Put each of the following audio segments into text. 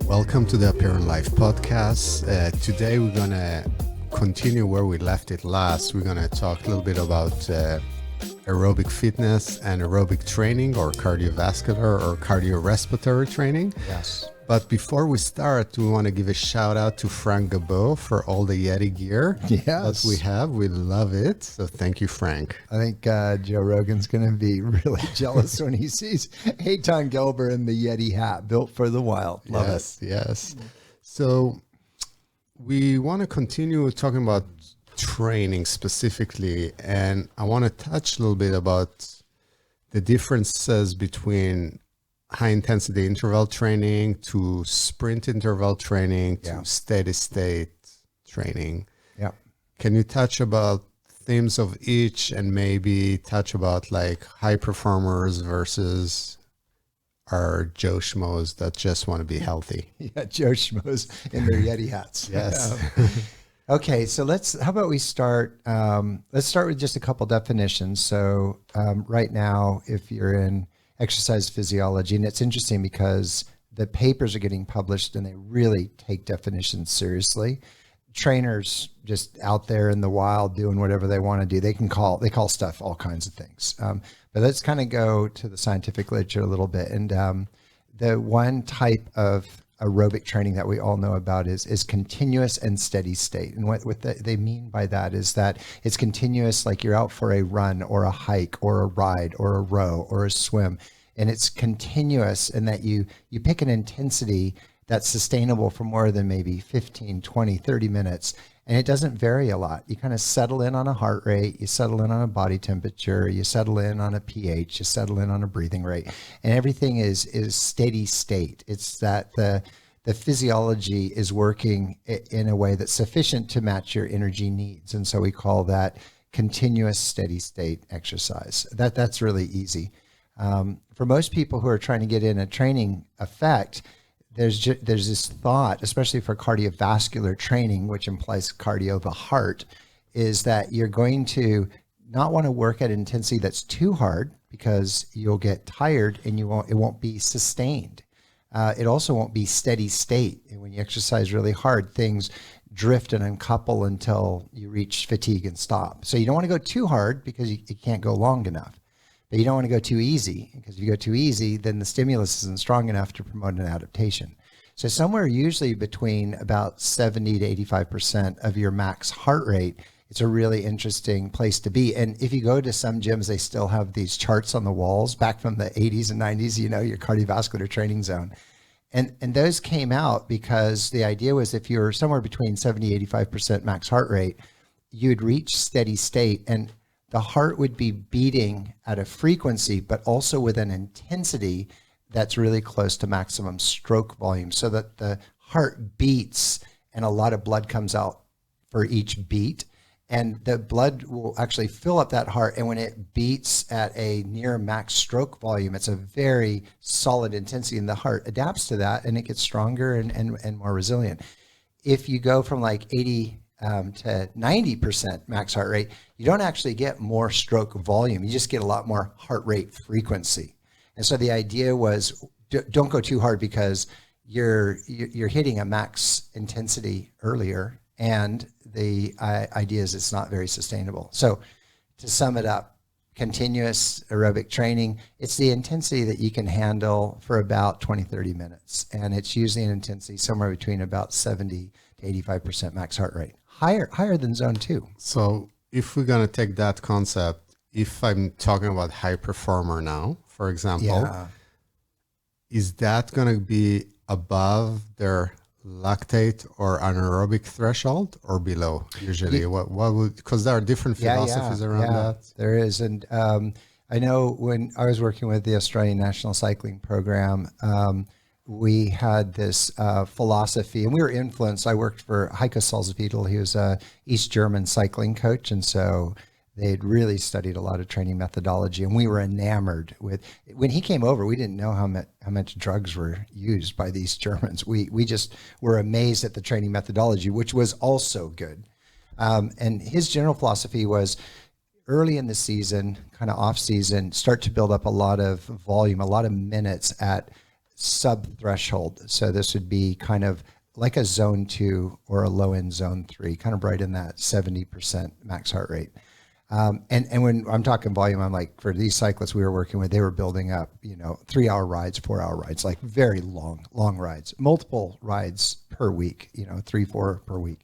Welcome to the Apeiron Life podcast. Today we're going to continue where we left it last. We're going to talk a little bit about aerobic fitness and aerobic training, or cardiovascular or cardiorespiratory training. Yes. But before we start, we want to give a shout out to Frank Gabot for all the Yeti gear that we have. We love it. So thank you, Frank. I think Joe Rogan's going to be really jealous when he sees Eitan Gelber in the Yeti hat, built for the wild. Love it. Yes. So we want to continue talking about training specifically, and I want to touch a little bit about the differences between high intensity interval training to sprint interval training to steady state training. Yeah. Can you touch about themes of each and maybe touch about like high performers versus our Joe Schmoes that just want to be healthy? Yeah, Joe Schmoes in their Yeti hats. Yes. Okay, so how about we start, let's start with just a couple definitions. So right now, if you're in exercise physiology, and it's interesting because the papers are getting published and they really take definitions seriously. Trainers just out there in the wild doing whatever they want to do, they call stuff all kinds of things. But let's kind of go to the scientific literature a little bit. And the one type of aerobic training that we all know about is continuous and steady state. And what they mean by that is that it's continuous, like you're out for a run or a hike or a ride or a row or a swim. And it's continuous in that you pick an intensity that's sustainable for more than maybe 15, 20, 30 minutes. And it doesn't vary a lot. You kind of settle in on a heart rate, you settle in on a body temperature, you settle in on a pH, you settle in on a breathing rate, and everything is steady state. It's that the physiology is working in a way that's sufficient to match your energy needs. And so we call that continuous steady state exercise. That's really easy. For most people who are trying to get in a training effect, there's this thought, especially for cardiovascular training, which implies cardio, the heart, is that you're going to not want to work at intensity that's too hard because you'll get tired and it won't be sustained. It also won't be steady state. And when you exercise really hard, things drift and uncouple until you reach fatigue and stop. So you don't want to go too hard because you can't go long enough. But you don't want to go too easy, because if you go too easy, then the stimulus isn't strong enough to promote an adaptation. So somewhere usually between about 70 to 85% of your max heart rate, it's a really interesting place to be. And if you go to some gyms, they still have these charts on the walls back from the 80s and 90s, your cardiovascular training zone. And those came out because the idea was if you're somewhere between 70, 85% max heart rate, you'd reach steady state, and the heart would be beating at a frequency, but also with an intensity that's really close to maximum stroke volume, so that the heart beats and a lot of blood comes out for each beat. And the blood will actually fill up that heart. And when it beats at a near max stroke volume, it's a very solid intensity, and the heart adapts to that and it gets stronger and more resilient. If you go from like 80 to 90% max heart rate, you don't actually get more stroke volume. You just get a lot more heart rate frequency. And so the idea was don't go too hard because you're hitting a max intensity earlier, and the idea is it's not very sustainable. So to sum it up, continuous aerobic training, it's the intensity that you can handle for about 20, 30 minutes. And it's usually an intensity somewhere between about 70 to 85% max heart rate. Higher than zone 2. So if we're going to take that concept, if I'm talking about high performer now, for example, is that going to be above their lactate or anaerobic threshold or below usually? What would, because there are different philosophies around that. There is. And I know when I was working with the Australian National Cycling Program, we had this philosophy, and we were influenced. I worked for Heiko Salzwiedel. He was a East German cycling coach, and so they had really studied a lot of training methodology, and we were enamored with. When he came over, we didn't know how much drugs were used by these Germans. We just were amazed at the training methodology, which was also good. And his general philosophy was, early in the season, kind of off season, start to build up a lot of volume, a lot of minutes at sub threshold. So this would be kind of like a zone 2 or a low end zone 3, kind of right in that 70% max heart rate. And when I'm talking volume, I'm like, for these cyclists we were working with, they were building up, 3-hour rides, 4-hour rides, like very long rides, multiple rides per week, 3-4 per week.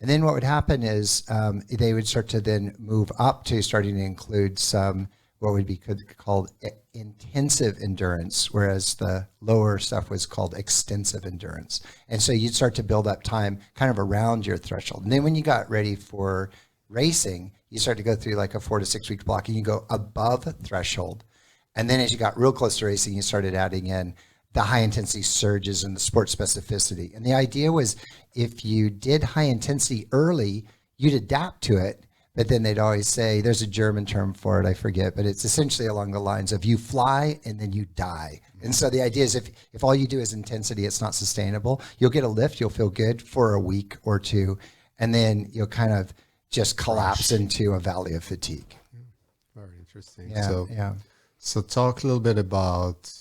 And then what would happen is they would start to then move up to starting to include some what would be called intensive endurance, whereas the lower stuff was called extensive endurance. And so you'd start to build up time kind of around your threshold. And then when you got ready for racing, you start to go through like a 4 to 6 week block and you go above threshold. And then as you got real close to racing, you started adding in the high intensity surges and the sport specificity. And the idea was if you did high intensity early, you'd adapt to it. But then they'd always say, there's a German term for it, I forget, but it's essentially along the lines of you fly and then you die. And so the idea is if all you do is intensity, it's not sustainable. You'll get a lift, you'll feel good for a week or two, and then you'll kind of just collapse into a valley of fatigue. Very interesting. Yeah, So talk a little bit about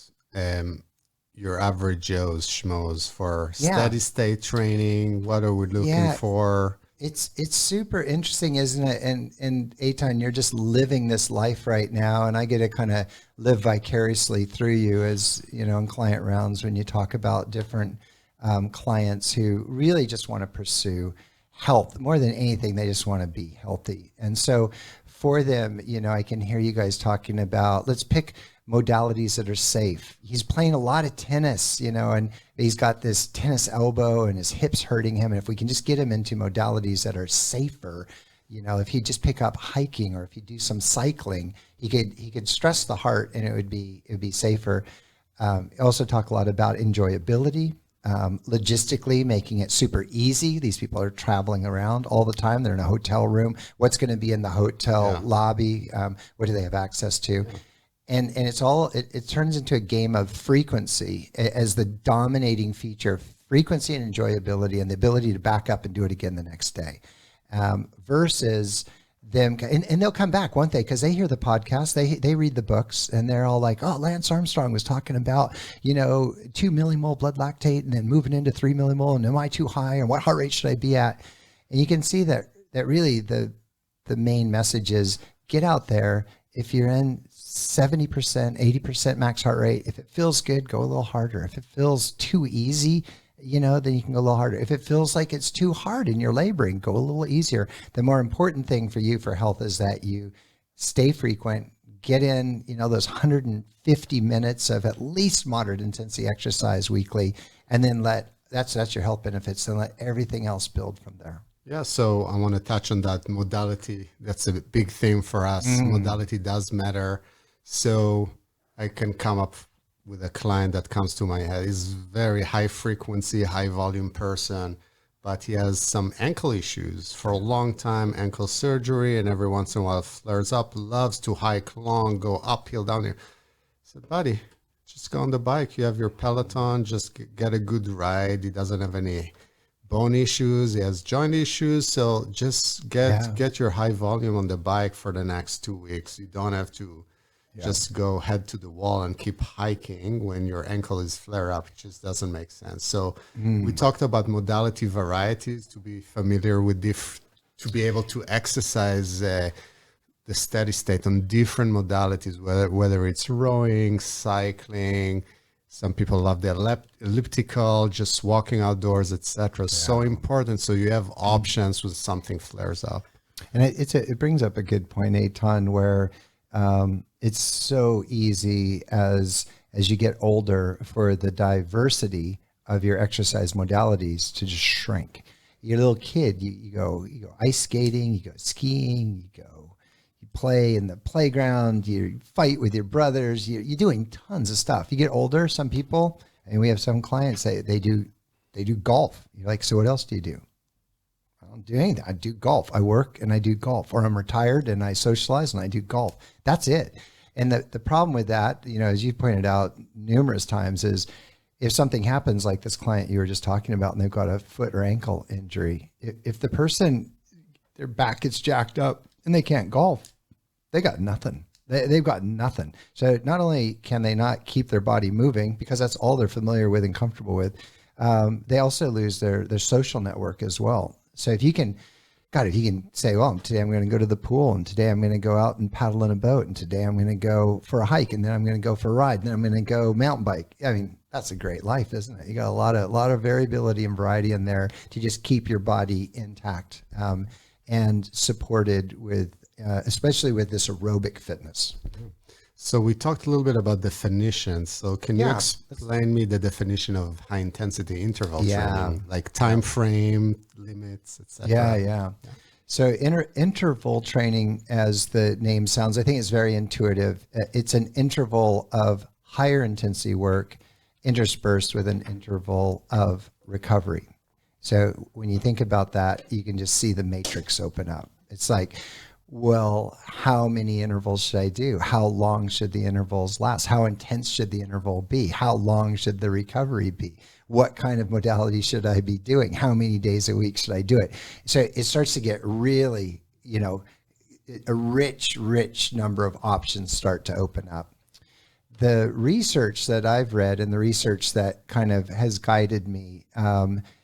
your average Joe's schmoes for steady state training. What are we looking for? It's super interesting, isn't it? And Eitan, you're just living this life right now, and I get to kind of live vicariously through you as, in client rounds when you talk about different clients who really just want to pursue health. More than anything, they just want to be healthy. And so for them, I can hear you guys talking about, let's pick modalities that are safe. He's playing a lot of tennis, and he's got this tennis elbow and his hips hurting him. And if we can just get him into modalities that are safer, if he just pick up hiking or if he do some cycling, he could stress the heart and it would be safer. Also talk a lot about enjoyability, logistically making it super easy. These people are traveling around all the time. They're in a hotel room. What's going to be in the hotel lobby? What do they have access to? And it turns into a game of frequency as the dominating feature, frequency and enjoyability and the ability to back up and do it again the next day, versus them. And they'll come back, won't they? Because they hear the podcast, they read the books, and they're all like, oh, Lance Armstrong was talking about, 2 millimole blood lactate and then moving into 3 millimole, and am I too high? And what heart rate should I be at? And you can see that really the main message is get out there. If you're in 70%, 80% max heart rate, if it feels good, go a little harder. If it feels too easy, then you can go a little harder. If it feels like it's too hard and you're laboring, go a little easier. The more important thing for you for health is that you stay frequent, get in, those 150 minutes of at least moderate intensity exercise weekly, and then that's your health benefits, and let everything else build from there. Yeah, so I want to touch on that modality. That's a big thing for us. Modality does matter. So I can come up with a client that comes to my head. He's very high frequency, high volume person, but he has some ankle issues for a long time, ankle surgery, and every once in a while flares up, loves to hike long, go uphill, downhill. I said, buddy, just go on the bike. You have your Peloton, just get a good ride. He doesn't have any bone issues, he has joint issues, so just get your high volume on the bike for the next 2 weeks. You don't have to just go head to the wall and keep hiking when your ankle is flare up. It just doesn't make sense. So we talked about modality varieties to be familiar with to be able to exercise the steady state on different modalities, whether it's rowing, cycling. Some people love the elliptical, just walking outdoors, etc. So important. So you have options when something flares up. And it brings up a good point, Eitan, where it's so easy as you get older for the diversity of your exercise modalities to just shrink. You're a little kid, you go ice skating, you go skiing, you play in the playground, you fight with your brothers, you're doing tons of stuff. You get older, some people, and we have some clients say they do golf. You're like, so what else do you do? I don't do anything. I do golf. I work and I do golf, or I'm retired and I socialize and I do golf. That's it. And the problem with that, as you pointed out numerous times, is if something happens like this client you were just talking about and they've got a foot or ankle injury, if the person, their back gets jacked up and they can't golf, They got nothing. They've got nothing. So not only can they not keep their body moving because that's all they're familiar with and comfortable with, they also lose their social network as well. So if you can say, well, today I'm going to go to the pool, and today I'm going to go out and paddle in a boat, and today I'm going to go for a hike, and then I'm going to go for a ride, and then I'm going to go mountain bike. I mean, that's a great life, isn't it? You got a lot of variability and variety in there to just keep your body intact and supported with, especially with this aerobic fitness. So we talked a little bit about definitions. So can you Yeah. explain me the definition of high intensity interval Yeah. training, like time frame, limits, etc.? Yeah. So interval training, as the name sounds, I think it's very intuitive. It's an interval of higher intensity work interspersed with an interval of recovery. So when you think about that, you can just see the matrix open up. It's like, well, how many intervals should I do? How long should the intervals last? How intense should the interval be? How long should the recovery be? What kind of modality should I be doing? How many days a week should I do it? So it starts to get really, a rich number of options start to open up. The research that I've read and the research that kind of has guided me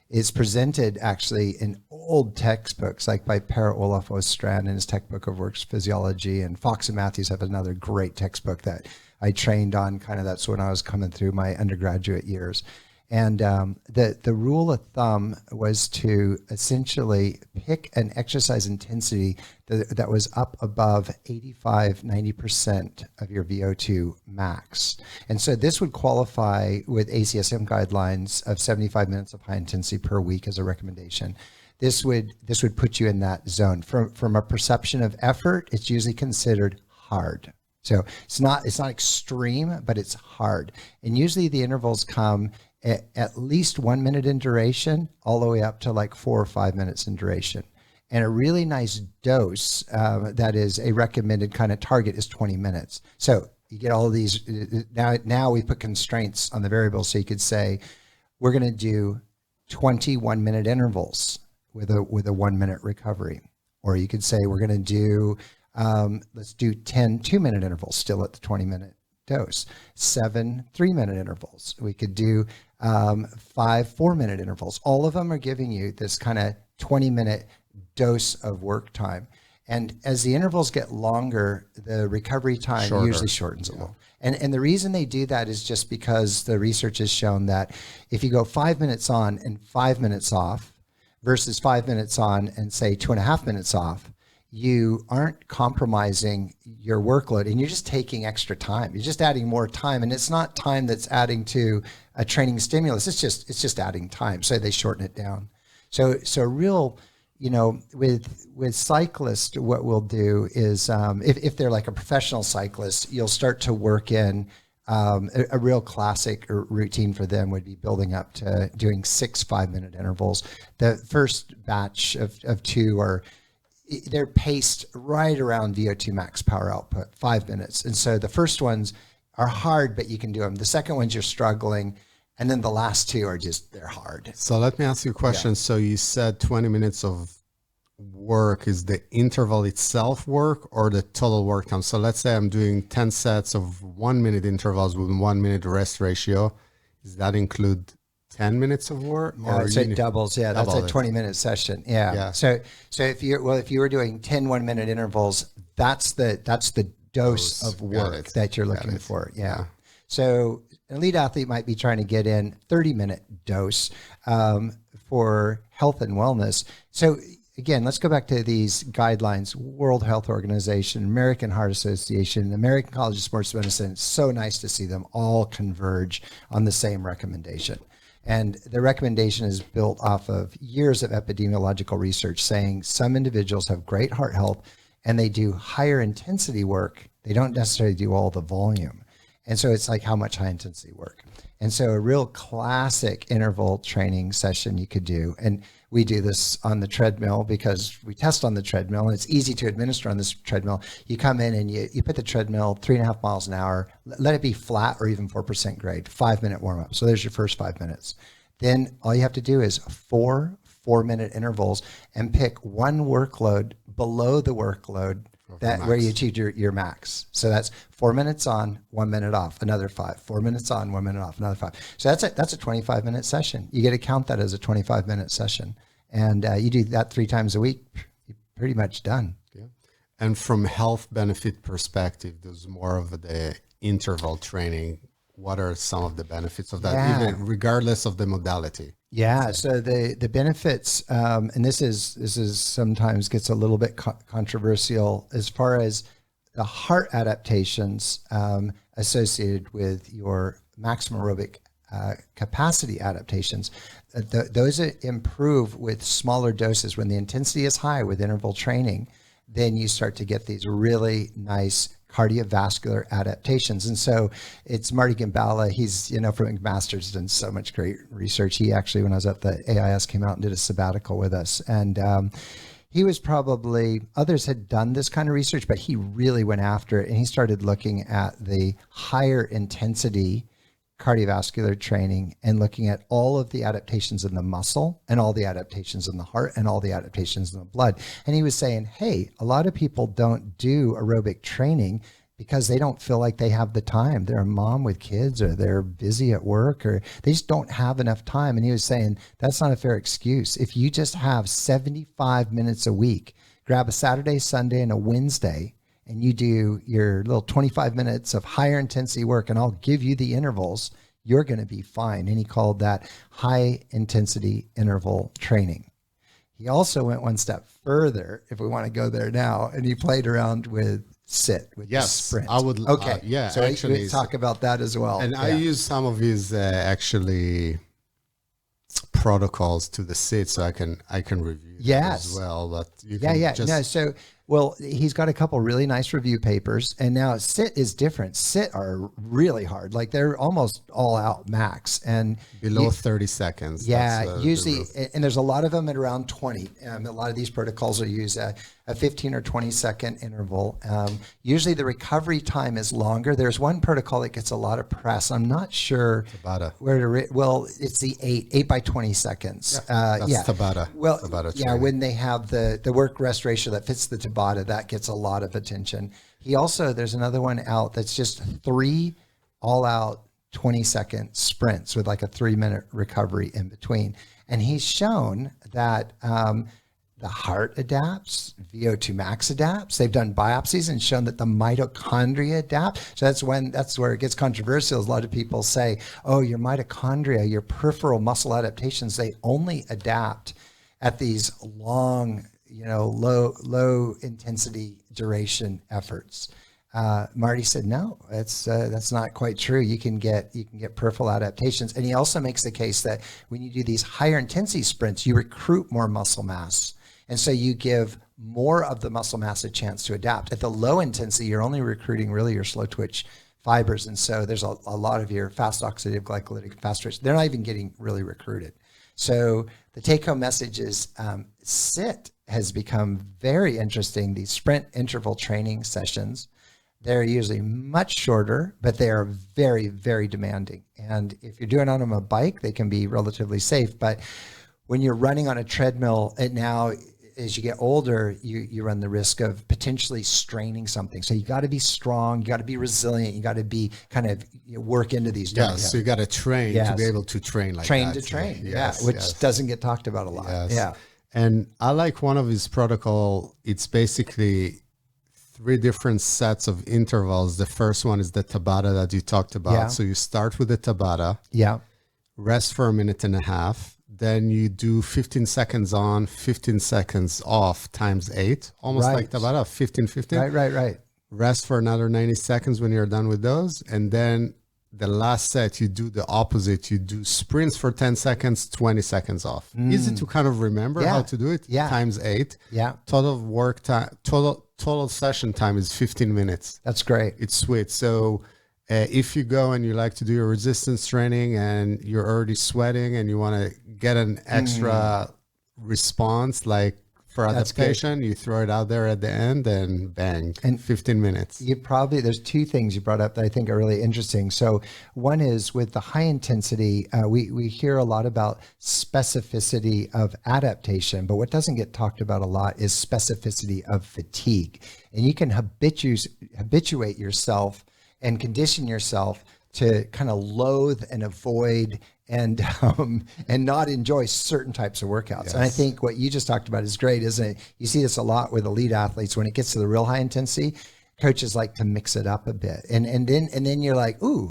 is presented actually in old textbooks, like by Per Olaf Ostrand in his textbook of works physiology, and Fox and Matthews have another great textbook that I trained on. That's when I was coming through my undergraduate years. And the rule of thumb was to essentially pick an exercise intensity that was up above 85-90% of your VO2 max. And so this would qualify with ACSM guidelines of 75 minutes of high intensity per week as a recommendation. This would put you in that zone. From a perception of effort, it's usually considered hard. So it's not extreme, but it's hard. And usually the intervals come at least 1 minute in duration, all the way up to like 4 or 5 minutes in duration. And a really nice dose that is a recommended kind of target is 20 minutes. So you get all of these, now we put constraints on the variables. So you could say, we're going to do 21 minute intervals with a 1 minute recovery. Or you could say, we're going to do, let's do 10 2-minute intervals, still at the 20 minute dose, 7 3-minute intervals. We could do 5 4-minute intervals. All of them are giving you this kind of 20-minute dose of work time. And as the intervals get longer, the recovery time usually shortens a little. And the reason they do that is just because the research has shown that if you go 5 minutes on and 5 minutes off versus 5 minutes on and say 2.5 minutes off, you aren't compromising your workload, and you're just taking extra time. You're just adding more time, and it's not time that's adding to a training stimulus. It's just adding time. So they shorten it down. So real, with cyclists, what we'll do is if they're like a professional cyclist, you'll start to work in a real classic routine for them would be building up to doing 6 5-minute intervals. The first batch of 2 they're paced right around VO2 max power output, 5 minutes. And so the first ones are hard, but you can do them. The second ones you're struggling. And then the last 2 are they're hard. So let me ask you a question. Yeah. So you said 20 minutes of work. Is the interval itself work or the total work time? So let's say I'm doing 10 sets of 1 minute intervals with 1 minute rest ratio. Does that include 10 minutes of work? Or so it doubles. Yeah, that's a 20-minute session. Yeah. So if you were doing 10 1-minute intervals, that's the dose of work that you're looking for. Yeah. So an elite athlete might be trying to get in 30-minute dose for health and wellness. So again, let's go back to these guidelines: World Health Organization, American Heart Association, American College of Sports Medicine. It's so nice to see them all converge on the same recommendation. And the recommendation is built off of years of epidemiological research saying some individuals have great heart health and they do higher intensity work. They don't necessarily do all the volume. And so it's like how much high intensity work. And so a real classic interval training session you could do. And we do this on the treadmill because we test on the treadmill and it's easy to administer on this treadmill. You come in and you put the treadmill 3.5 miles an hour, let it be flat or even 4% grade, 5-minute warm up. So there's your first 5 minutes. Then all you have to do is 4 4-minute intervals and pick one workload below the workload where you achieved your max. So that's 4 minutes on, 1 minute off, another 5, 4 minutes on, 1 minute off, another 5. So that's a 25-minute session. You get to count that as a 25-minute session. And you do that 3 times a week, you're pretty much done. Yeah. And from health benefit perspective, there's more of the interval training. What are some of the benefits of that, even regardless of the modality? Yeah. So the benefits, and this is sometimes gets a little bit controversial as far as the heart adaptations associated with your maximum aerobic capacity adaptations. Those improve with smaller doses. When the intensity is high with interval training, then you start to get these really nice cardiovascular adaptations. And so it's Marty Gambala. He's, from McMaster's, done so much great research. He actually, when I was at the AIS, came out and did a sabbatical with us. And he was probably, others had done this kind of research, but he really went after it. And he started looking at the higher intensity cardiovascular training and looking at all of the adaptations in the muscle and all the adaptations in the heart and all the adaptations in the blood. And he was saying, hey, a lot of people don't do aerobic training because they don't feel like they have the time. They're a mom with kids, or they're busy at work, or they just don't have enough time. And he was saying, that's not a fair excuse. If you just have 75 minutes a week, grab a Saturday, Sunday, and a Wednesday, and you do your little 25 minutes of higher intensity work, and I'll give you the intervals, you're going to be fine. And he called that high intensity interval training. He also went one step further, if we want to go there now, and he played around with sit, with the sprint. I would. Okay. So actually, we talk about that as well. And I use some of his actually protocols to the sit, so I can review as well. But you can he's got a couple really nice review papers, and now sit is different. Sit are really hard, like they're almost all out max and below 30 seconds. Yeah, usually, and there's a lot of them at around 20. A lot of these protocols will use a 15 or 20 second interval. Usually the recovery time is longer. There's one protocol that gets a lot of press. I'm not sure where to, it's the 8 by 20 seconds. That's Tabata. Well, Tabata yeah, when they have the work rest ratio that fits the Tabata, that gets a lot of attention. There's another one out that's just 3 all out 20-second sprints with like a 3-minute recovery in between. And he's shown that the heart adapts, VO2 max adapts. They've done biopsies and shown that the mitochondria adapt. So that's where it gets controversial. A lot of people say, oh, your mitochondria, your peripheral muscle adaptations, they only adapt at these long, low intensity duration efforts. Marty said, no, that's not quite true. You can get peripheral adaptations. And he also makes the case that when you do these higher intensity sprints, you recruit more muscle mass. And so you give more of the muscle mass a chance to adapt. At the low intensity, you're only recruiting really your slow twitch fibers. And so there's a lot of your fast oxidative glycolytic fast twitch. They're not even getting really recruited. So the take-home message is sit has become very interesting. These sprint interval training sessions, they're usually much shorter, but they are very, very demanding. And if you're doing it on a bike, they can be relatively safe. But when you're running on a treadmill, now as you get older, you run the risk of potentially straining something. So you got to be strong, you got to be resilient, you got to be kind of work into these. So you got to train to be able to train like train that. To train, which doesn't get talked about a lot. Yeah. And I like one of his protocol. It's basically 3 different sets of intervals. The first one is the Tabata that you talked about. Yeah. So you start with the Tabata. Yeah. Rest for 1.5 minutes. Then you do 15 seconds on, 15 seconds off times 8, almost like Tabata, 15, 15. Right. Rest for another 90 seconds when you're done with those. And then the last set, you do the opposite. You do sprints for 10 seconds, 20 seconds off. Easy to kind of remember how to do it. Times 8. Yeah. Total work time, total session time is 15 minutes. That's great. It's sweet. So if you go and you like to do your resistance training and you're already sweating and you want to get an extra response, like For That's good. adaptation, you throw it out there at the end and bang, And 15 minutes. there's two things you brought up that I think are really interesting. So one is with the high intensity, we hear a lot about specificity of adaptation, but what doesn't get talked about a lot is specificity of fatigue. And you can habituate yourself and condition yourself to kind of loathe and avoid and not enjoy certain types of workouts. Yes. And I think what you just talked about is great, isn't it? You see this a lot with elite athletes. When it gets to the real high intensity, coaches like to mix it up a bit. And then you're like, ooh,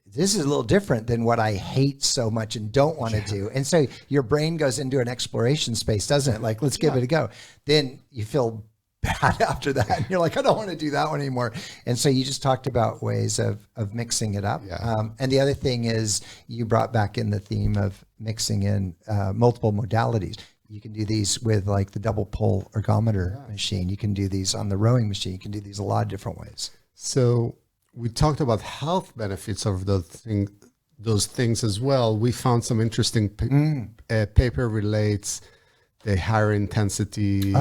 this is a little different than what I hate so much and don't want to do. And so your brain goes into an exploration space, doesn't it? Like, let's give it a go. Then you feel bad after that. And you're like, I don't want to do that one anymore. And so you just talked about ways of mixing it up. Yeah. And the other thing is you brought back in the theme of mixing in multiple modalities. You can do these with like the double pole ergometer machine. You can do these on the rowing machine. You can do these a lot of different ways. So we talked about health benefits of those things as well. We found some interesting paper relates the higher intensity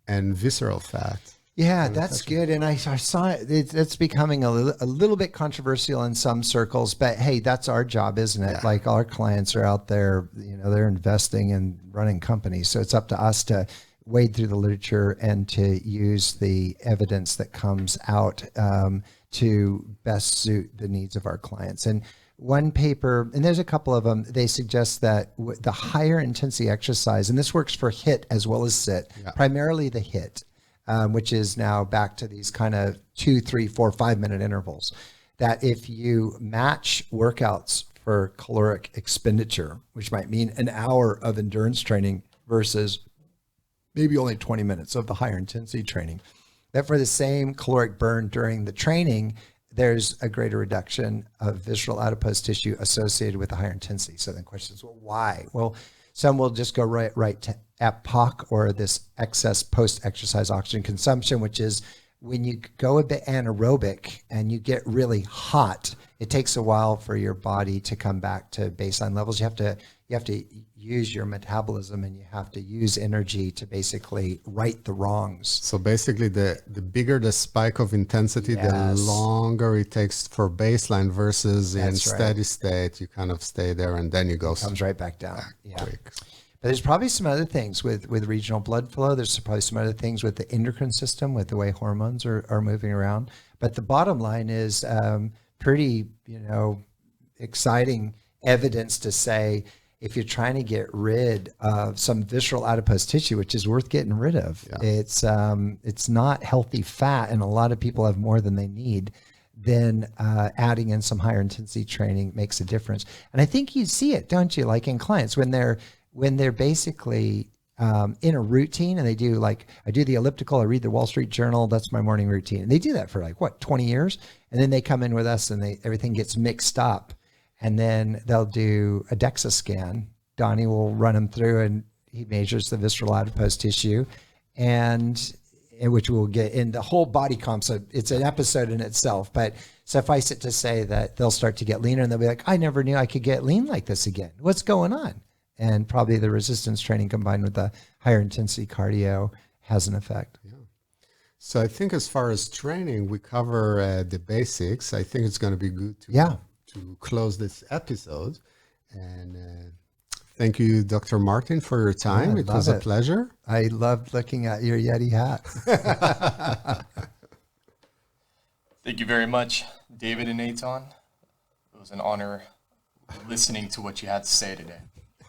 and visceral fat. Yeah, that's good. And I saw it. It's becoming a little bit controversial in some circles, but hey, that's our job, isn't it? Yeah. Like our clients are out there, they're investing and running companies. So it's up to us to wade through the literature and to use the evidence that comes out to best suit the needs of our clients. And one paper, and there's a couple of them, they suggest that the higher intensity exercise, and this works for HIIT as well as sit, primarily the HIIT, which is now back to these kind of 2, 3, 4, 5 minute intervals, that if you match workouts for caloric expenditure, which might mean an hour of endurance training versus maybe only 20 minutes of the higher intensity training, that for the same caloric burn during the training, there's a greater reduction of visceral adipose tissue associated with the higher intensity. So then the question is, well, why? Well, some will just go right to APOC, or this excess post-exercise oxygen consumption, which is when you go a bit anaerobic and you get really hot, it takes a while for your body to come back to baseline levels. You have to use your metabolism, and you have to use energy to basically right the wrongs. So basically the bigger the spike of intensity, the longer it takes for baseline versus in steady state, you kind of stay there and then you go. It comes right back down. Quick. But there's probably some other things with regional blood flow. There's probably some other things with the endocrine system, with the way hormones are moving around. But the bottom line is pretty, exciting evidence to say, if you're trying to get rid of some visceral adipose tissue, which is worth getting rid of, it's not healthy fat, and a lot of people have more than they need, then adding in some higher intensity training makes a difference. And I think you see it, don't you? Like in clients, when they're basically in a routine, and they do, like, I do the elliptical, I read the Wall Street Journal, that's my morning routine. And they do that for 20 years. And then they come in with us and everything gets mixed up. And then they'll do a DEXA scan. Donnie will run them through, and he measures the visceral adipose tissue, and which we'll get in the whole body comp. So it's an episode in itself, but suffice it to say that they'll start to get leaner, and they'll be like, I never knew I could get lean like this again. What's going on? And probably the resistance training combined with the higher intensity cardio has an effect. Yeah. So I think as far as training, we cover the basics. I think it's going to be good to close this episode. And thank you, Dr. Martin, for your time. It was a pleasure. I loved looking at your Yeti hat. Thank you very much, David and Eitan. It was an honor listening to what you had to say today.